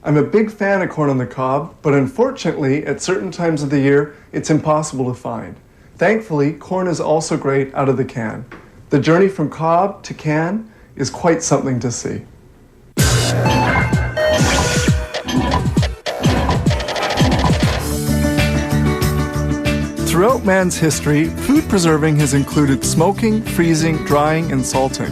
I'm a big fan of corn on the cob, but unfortunately, at certain times of the year, it's impossible to find. Thankfully, corn is also great out of the can. The journey from cob to can is quite something to see. Throughout man's history, food preserving has included smoking, freezing, drying, and salting.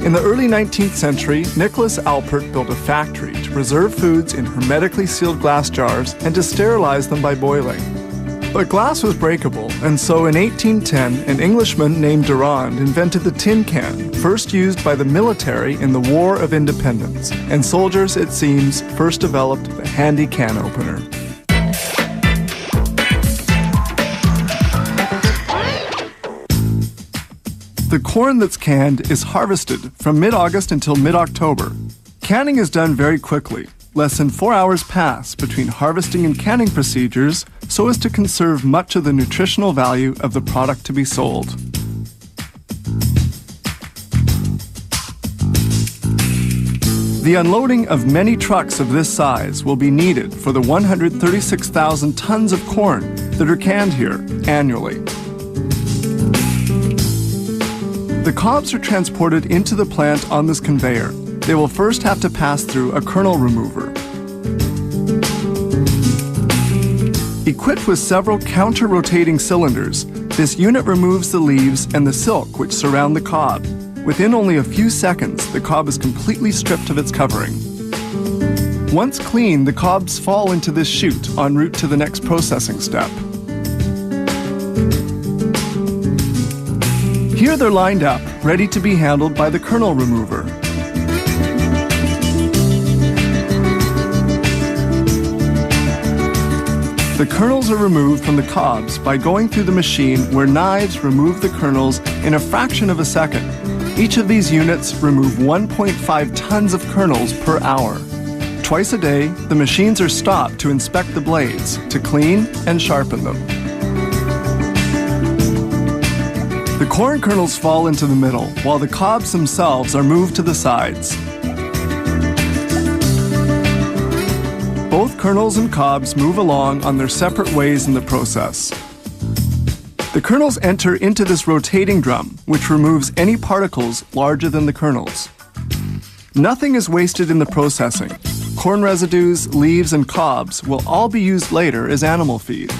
In the early 19th century, Nicholas Alpert built a factory to preserve foods in hermetically sealed glass jars and to sterilize them by boiling. But glass was breakable, and so in 1810, an Englishman named Durand invented the tin can, first used by the military in the War of Independence, and soldiers, it seems, first developed the handy can opener. The corn that's canned is harvested from mid-August until mid-October. Canning is done very quickly. Less than 4 hours pass between harvesting and canning procedures so as to conserve much of the nutritional value of the product to be sold. The unloading of many trucks of this size will be needed for the 136,000 tons of corn that are canned here annually. The cobs are transported into the plant on this conveyor. They will first have to pass through a kernel remover. Equipped with several counter-rotating cylinders, this unit removes the leaves and the silk which surround the cob. Within only a few seconds, the cob is completely stripped of its covering. Once clean, the cobs fall into this chute en route to the next processing step. Here they're lined up, ready to be handled by the kernel remover. The kernels are removed from the cobs by going through the machine where knives remove the kernels in a fraction of a second. Each of these units remove 1.5 tons of kernels per hour. Twice a day, the machines are stopped to inspect the blades, to clean and sharpen them. The corn kernels fall into the middle, while the cobs themselves are moved to the sides. Both kernels and cobs move along on their separate ways in the process. The kernels enter into this rotating drum, which removes any particles larger than the kernels. Nothing is wasted in the processing. Corn residues, leaves, and cobs will all be used later as animal feed.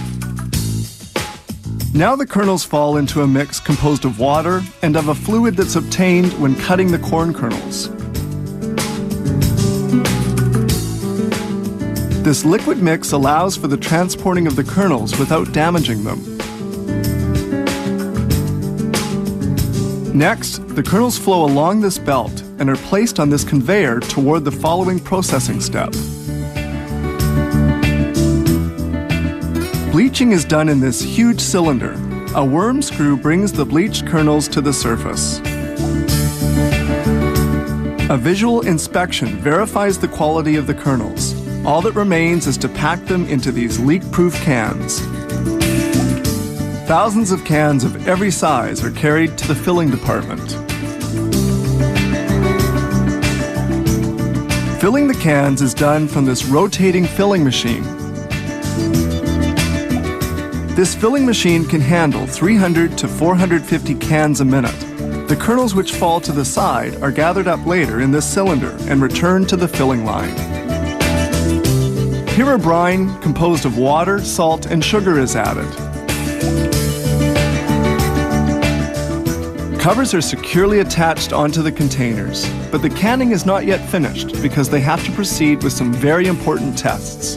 Now the kernels fall into a mix composed of water and of a fluid that's obtained when cutting the corn kernels. This liquid mix allows for the transporting of the kernels without damaging them. Next, the kernels flow along this belt and are placed on this conveyor toward the following processing step. Bleaching is done in this huge cylinder. A worm screw brings the bleached kernels to the surface. A visual inspection verifies the quality of the kernels. All that remains is to pack them into these leak-proof cans. Thousands of cans of every size are carried to the filling department. Filling the cans is done from this rotating filling machine. This filling machine can handle 300 to 450 cans a minute. The kernels which fall to the side are gathered up later in this cylinder and returned to the filling line. Here a brine composed of water, salt, and sugar is added. Covers are securely attached onto the containers, but the canning is not yet finished because they have to proceed with some very important tests.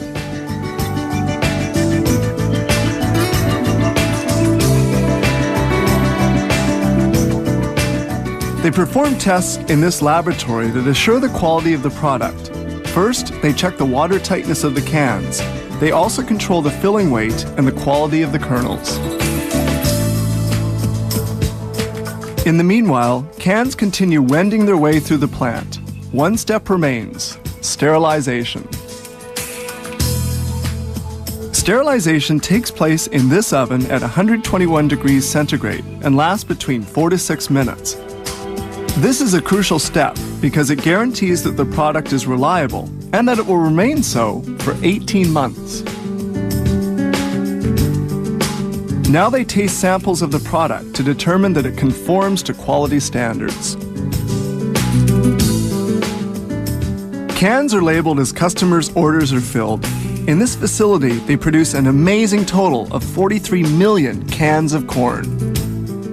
They perform tests in this laboratory that assure the quality of the product. First, they check the water tightness of the cans. They also control the filling weight and the quality of the kernels. In the meanwhile, cans continue wending their way through the plant. One step remains: sterilization. Sterilization takes place in this oven at 121 degrees centigrade and lasts between 4 to 6 minutes. This is a crucial step because it guarantees that the product is reliable and that it will remain so for 18 months. Now they taste samples of the product to determine that it conforms to quality standards. Cans are labeled as customers' orders are filled. In this facility, they produce an amazing total of 43 million cans of corn.